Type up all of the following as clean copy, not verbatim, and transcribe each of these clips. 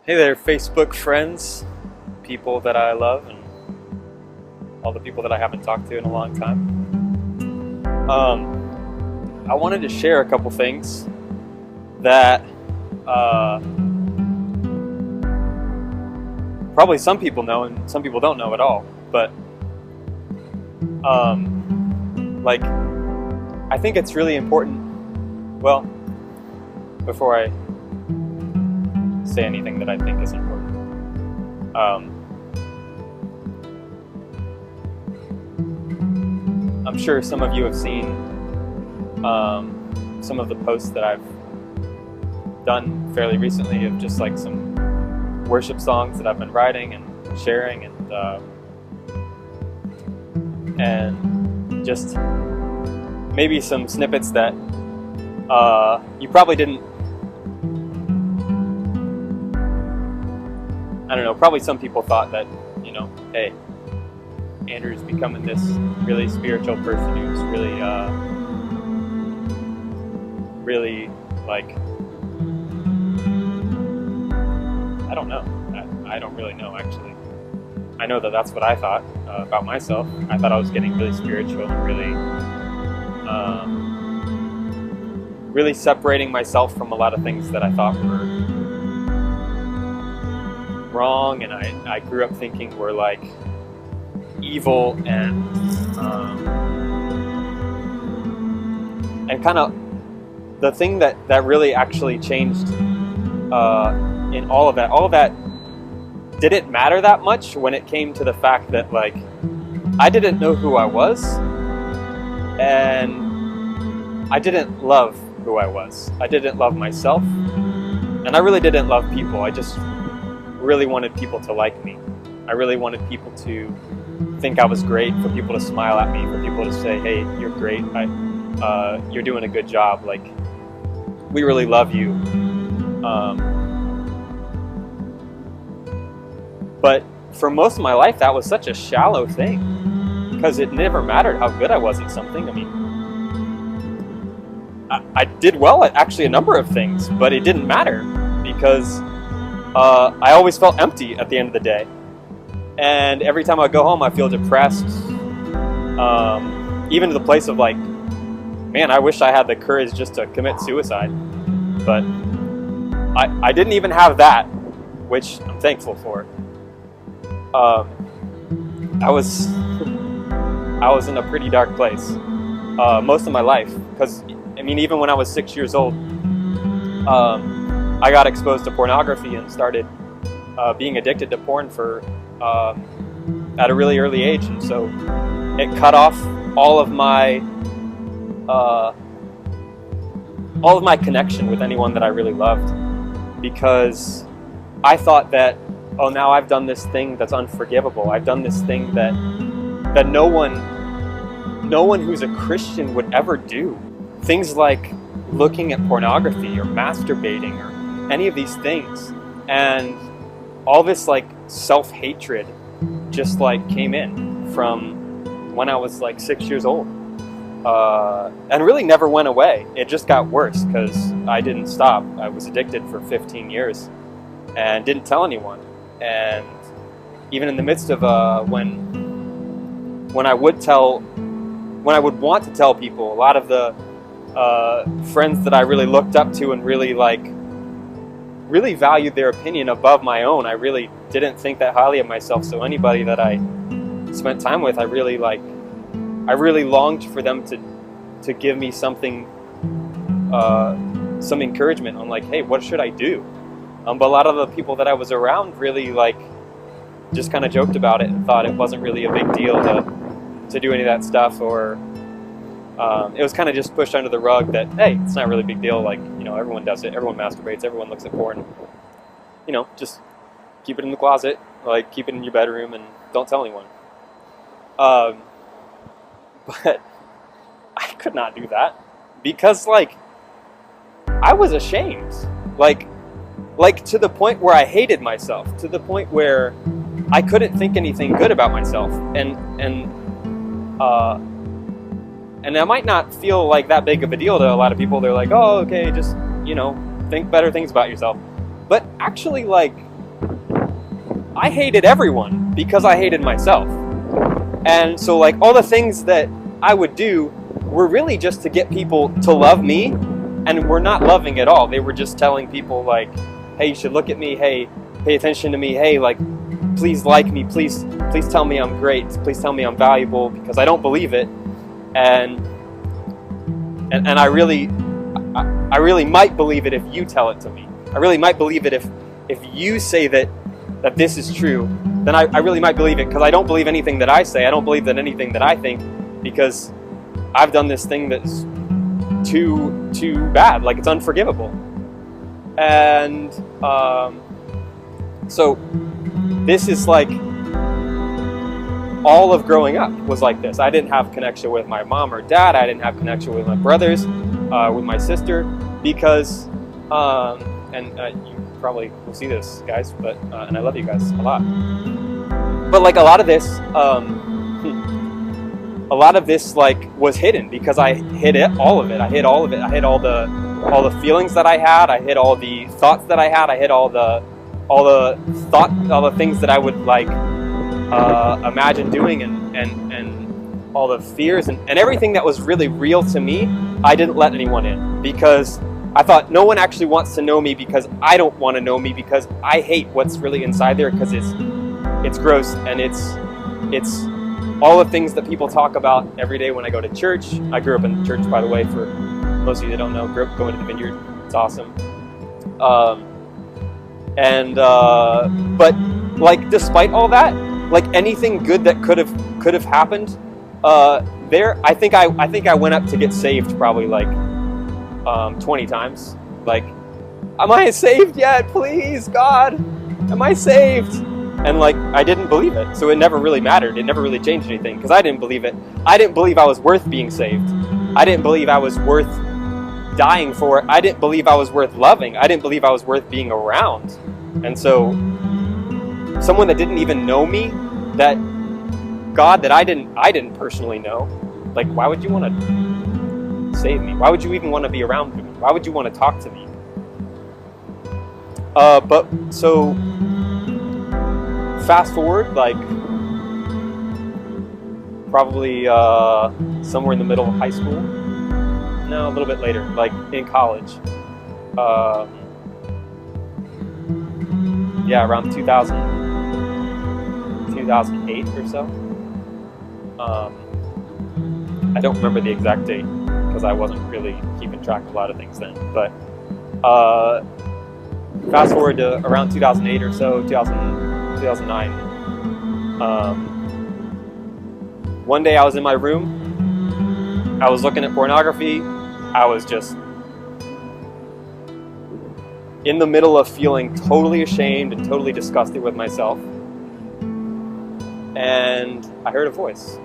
Hey there, Facebook friends, people that I love, and all the people that I haven't talked to in a long time. I wanted to share a couple things that probably some people know and some people don't know at all. But I think it's really important. Well, before I say anything that I think is important, I'm sure some of you have seen some of the posts that I've done fairly recently of just like some worship songs that I've been writing and sharing, and just maybe some snippets that you probably didn't. I don't know, probably some people thought that, hey, Andrew's becoming this really spiritual person who's really like, I don't know. I don't really know, actually. I know that that's what I thought about myself. I thought I was getting really spiritual and really separating myself from a lot of things that I thought were wrong, and I grew up thinking were like evil and kind of the thing that really actually changed in all of that didn't matter that much when it came to the fact that like I didn't know who I was, and I didn't love who I was. I didn't love myself, and I really didn't love people. I just really wanted people to like me. I really wanted people to think I was great, for people to smile at me, for people to say, hey, you're great, you're doing a good job, like, we really love you. But for most of my life, that was such a shallow thing, because it never mattered how good I was at something. I mean, I did well at actually a number of things, but it didn't matter, because I always felt empty at the end of the day. And every time I go home, I feel depressed. Even to the place of like, man, I wish I had the courage just to commit suicide. But I didn't even have that, which I'm thankful for. I was in a pretty dark place most of my life, because I mean, even when I was 6 years old, I got exposed to pornography and started being addicted to porn at a really early age, and so it cut off all of my connection with anyone that I really loved, because I thought that, oh, now I've done this thing that's unforgivable. I've done this thing that no one who's a Christian would ever do. Things like looking at pornography or masturbating or any of these things, and all this like self-hatred just like came in from when I was like 6 years old, and really never went away. It just got worse because I didn't stop. I was addicted for 15 years and didn't tell anyone. And even in the midst of when I would want to tell people, a lot of the friends that I really looked up to and really valued their opinion above my own, I really didn't think that highly of myself. So anybody that I spent time with, I really longed for them to give me something, some encouragement on like, hey, what should I do? But a lot of the people that I was around really like just kind of joked about it and thought it wasn't really a big deal to do any of that stuff, or it was kind of just pushed under the rug that, hey, it's not really a big deal, like, everyone does it, everyone masturbates, everyone looks at porn, just keep it in the closet, like, keep it in your bedroom and don't tell anyone. But I could not do that, because, like, I was ashamed, like to the point where I hated myself, to the point where I couldn't think anything good about myself, and that might not feel like that big of a deal to a lot of people. They're like, oh, okay, just, think better things about yourself. But actually, like, I hated everyone because I hated myself. And so like all the things that I would do were really just to get people to love me, and were not loving at all. They were just telling people like, hey, you should look at me, hey, pay attention to me, hey, like, please like me, please tell me I'm great, please tell me I'm valuable, because I don't believe it. And I really might believe it if you tell it to me. I really might believe it if you say that this is true. Then I really might believe it, because I don't believe anything that I say. I don't believe that anything that I think, because I've done this thing that's too bad, like it's unforgivable. And so this is like all of growing up was like this. I didn't have connection with my mom or dad. I didn't have connection with my brothers, with my sister, because you probably will see this, guys, but and I love you guys a lot. But like a lot of this like was hidden, because I hid all of it. I hid all of it. I hid all the feelings that I had. I hid all the thoughts that I had. I hid all the things that I would like imagine doing, and all the fears and everything that was really real to me. I didn't let anyone in, because I thought no one actually wants to know me, because I don't want to know me, because I hate what's really inside there, because it's gross, and it's all the things that people talk about every day when I go to church. I grew up in church, by the way, for most of you that don't know. Grew up going to the Vineyard. It's awesome. But like despite all that, like anything good that could have happened, I think I went up to get saved probably like 20 times. Like, am I saved yet? Please, God, am I saved? And like, I didn't believe it. So it never really mattered. It never really changed anything, because I didn't believe it. I didn't believe I was worth being saved. I didn't believe I was worth dying for. I didn't believe I was worth loving. I didn't believe I was worth being around. And so someone that didn't even know me, that God that I didn't personally know, like, why would you want to save me? Why would you even want to be around me? Why would you want to talk to me? But so fast forward, like probably somewhere in the middle of high school. No, a little bit later, like in college. Yeah, around 2008 or so. I don't remember the exact date, because I wasn't really keeping track of a lot of things then. But fast forward to around 2008 or so, 2009. One day I was in my room. I was looking at pornography. I was just in the middle of feeling totally ashamed and totally disgusted with myself. And I heard a voice.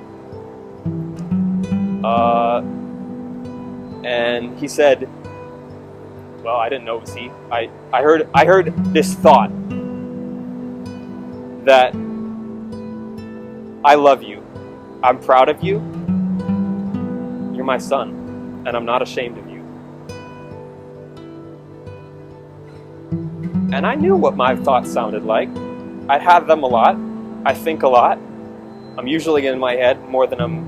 And he said, well, I didn't know it was he. I heard this thought that I love you. I'm proud of you. You're my son, and I'm not ashamed of you. And I knew what my thoughts sounded like. I have them a lot. I think a lot. I'm usually in my head more than I'm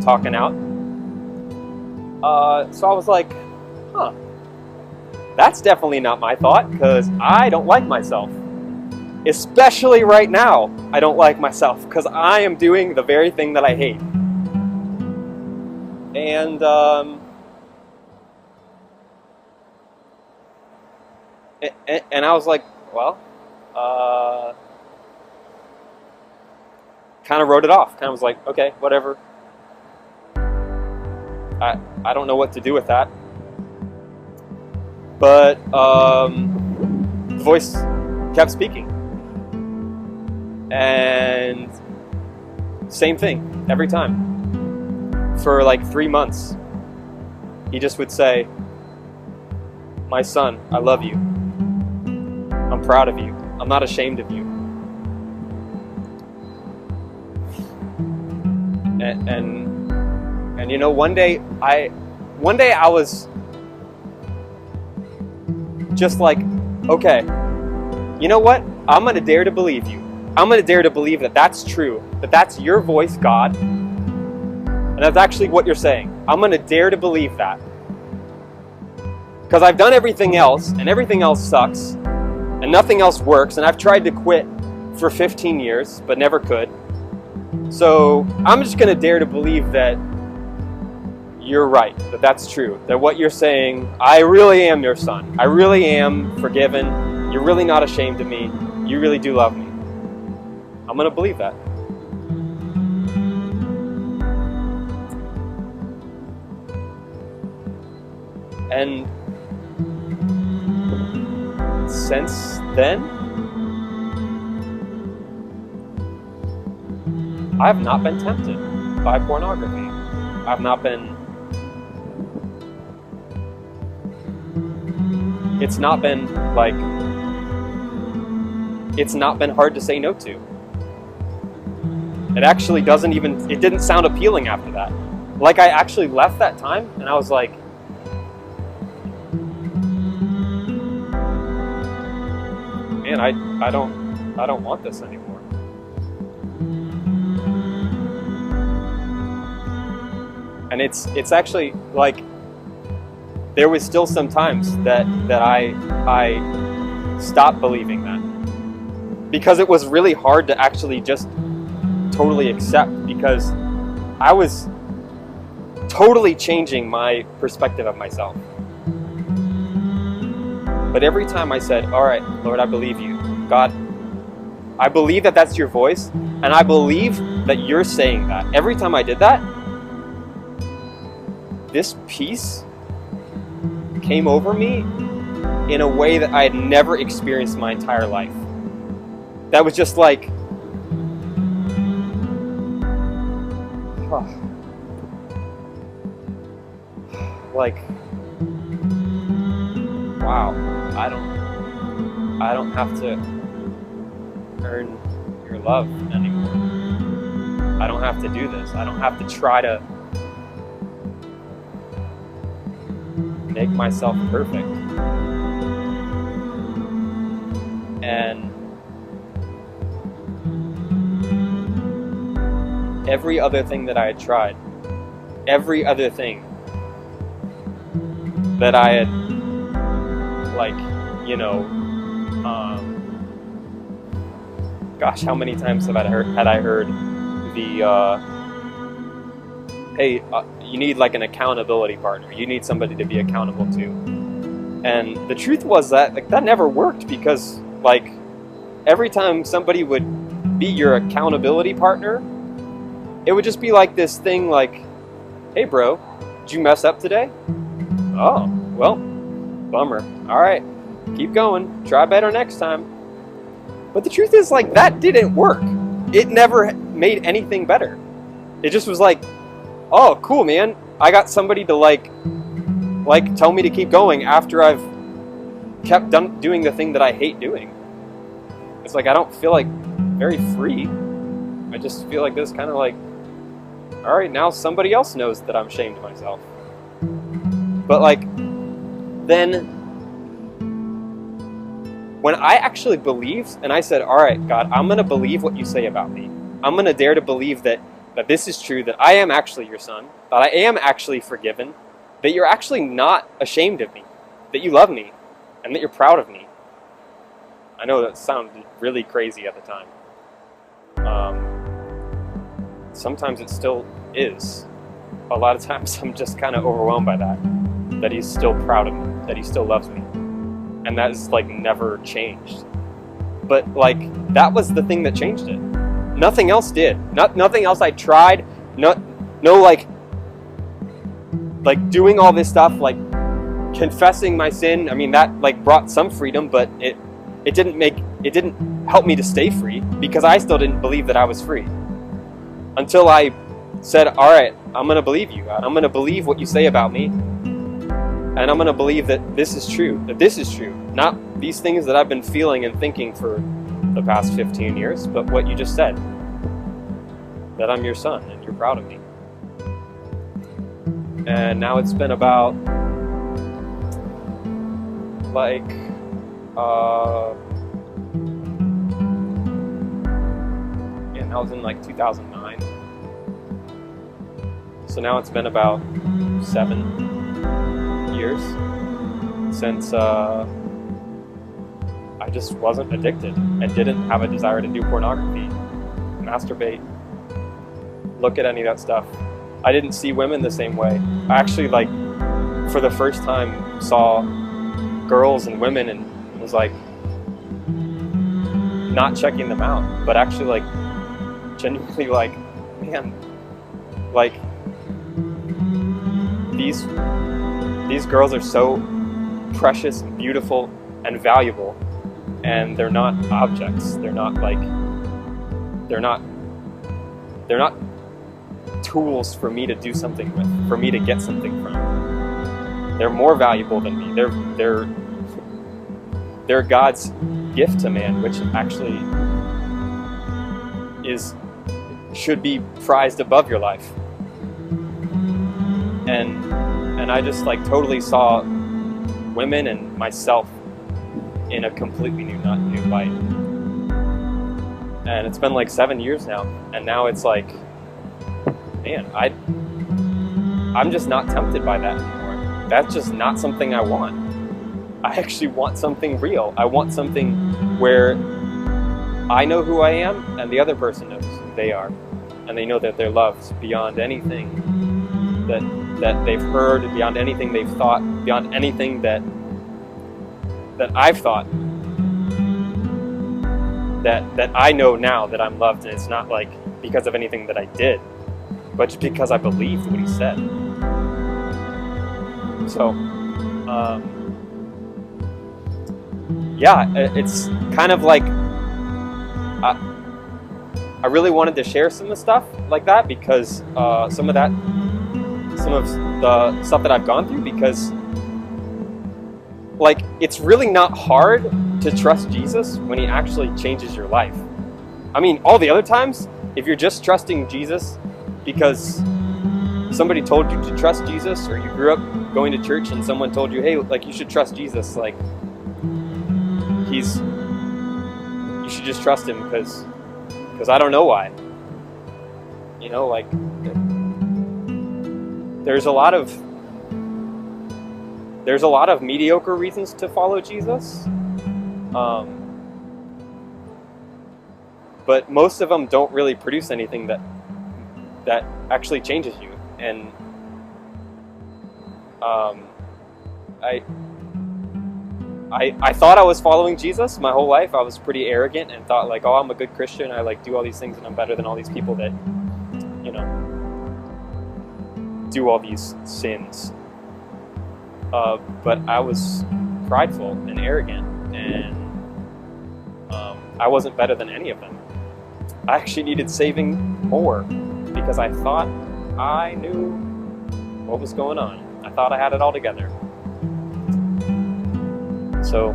talking out. So I was like, huh, that's definitely not my thought, because I don't like myself. Especially right now, I don't like myself, because I am doing the very thing that I hate. And I was like, well, kind of wrote it off. Kind of was like, okay, whatever. I don't know what to do with that. But the voice kept speaking. And same thing every time. For like 3 months, he just would say, my son, I love you. I'm proud of you. I'm not ashamed of you. And you know, one day I was just like, okay, you know what? I'm gonna dare to believe you. I'm going to dare to believe that that's true, that that's your voice, God, and that's actually what you're saying. I'm going to dare to believe that. Because I've done everything else, and everything else sucks, and nothing else works, and I've tried to quit for 15 years, but never could. So I'm just going to dare to believe that you're right, that that's true, that what you're saying, I really am your son. I really am forgiven. You're really not ashamed of me. You really do love me. I'm going to believe that. And since then, I have not been tempted by pornography. I've not been... It's not been hard to say no to. It actually it didn't sound appealing after that. Like, I actually left that time and I was like, man, I don't want this anymore. And it's actually like, there was still some times that I stopped believing that, because it was really hard to actually just totally accept, because I was totally changing my perspective of myself. But every time I said, all right, Lord, I believe you. God, I believe that that's your voice, and I believe that you're saying that. Every time I did that, this peace came over me in a way that I had never experienced my entire life. That was just like, like, wow, I don't have to earn your love anymore. I don't have to do this. I don't have to try to make myself perfect. And every other thing that I had tried, every other thing that I had, like, you know, gosh, how many times had I heard the, hey, you need like an accountability partner. You need somebody to be accountable to. And the truth was that, like, that never worked, because, like, every time somebody would be your accountability partner, it would just be like this thing like, hey bro, did you mess up today? Oh, well, bummer. All right, keep going. Try better next time. But the truth is, like, that didn't work. It never made anything better. It just was like, oh, cool, man. I got somebody to like tell me to keep going after I've kept doing the thing that I hate doing. It's like, I don't feel like very free. I just feel like this kind of like, all right, now somebody else knows that I'm ashamed of myself. But like, then when I actually believed and I said, all right, God, I'm going to believe what you say about me. I'm going to dare to believe that this is true, that I am actually your son, that I am actually forgiven, that you're actually not ashamed of me, that you love me, and that you're proud of me. I know that sounded really crazy at the time. Sometimes it still is. A lot of times I'm just kind of overwhelmed by that he's still proud of me, that he still loves me. And that is like never changed. But like, that was the thing that changed it. Nothing else did. Nothing else I tried. No, like doing all this stuff, like confessing my sin. I mean, that like brought some freedom, but it didn't help me to stay free, because I still didn't believe that I was free. Until I said, all right, I'm going to believe you, God. I'm going to believe what you say about me. And I'm going to believe that this is true, Not these things that I've been feeling and thinking for the past 15 years, but what you just said, that I'm your son and you're proud of me. And now it's been about That was in like 2009. So now it's been about 7 years since I just wasn't addicted and didn't have a desire to do pornography, masturbate, look at any of that stuff. I didn't see women the same way. I actually, like, for the first time saw girls and women and was like not checking them out, but actually like genuinely like, man, like these girls are so precious and beautiful and valuable, and they're not objects. They're not tools for me to do something with, for me to get something from. They're more valuable than me. They're God's gift to man, which actually should be prized above your life. And I just like totally saw women and myself in a completely new light. And it's been like 7 years now, and now it's like, man, I'm just not tempted by that anymore. That's just not something I want. I actually want something real. I want something where I know who I am and the other person knows who they are, and they know that they're loved beyond anything that they've heard, beyond anything they've thought, beyond anything that I've thought. That I know now that I'm loved, and it's not like because of anything that I did, but just because I believed what he said. So, yeah, it's kind of like I really wanted to share some of the stuff like that, because some of the stuff that I've gone through, because like it's really not hard to trust Jesus when he actually changes your life. I mean, all the other times, if you're just trusting Jesus because somebody told you to trust Jesus, or you grew up going to church and someone told you, hey, like you should trust Jesus, like you should just trust him because I don't know why. You know, like there's a lot of mediocre reasons to follow Jesus. But most of them don't really produce anything that actually changes you. And I thought I was following Jesus my whole life. I was pretty arrogant and thought like, oh, I'm a good Christian. I like do all these things and I'm better than all these people that, you know, do all these sins. But I was prideful and arrogant, and I wasn't better than any of them. I actually needed saving more because I thought I knew what was going on. I thought I had it all together. So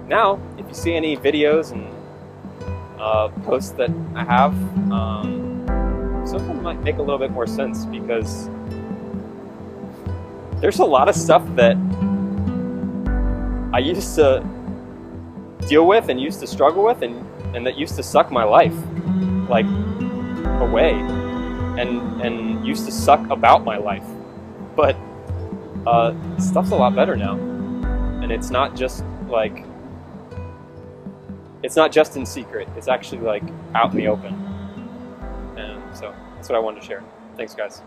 now, if you see any videos and posts that I have, some of them might make a little bit more sense, because there's a lot of stuff that I used to deal with and used to struggle with and that used to suck my life like away and used to suck about my life. But stuff's a lot better now. And it's not just like, it's not just in secret. It's actually like out in the open. And so that's what I wanted to share. Thanks, guys.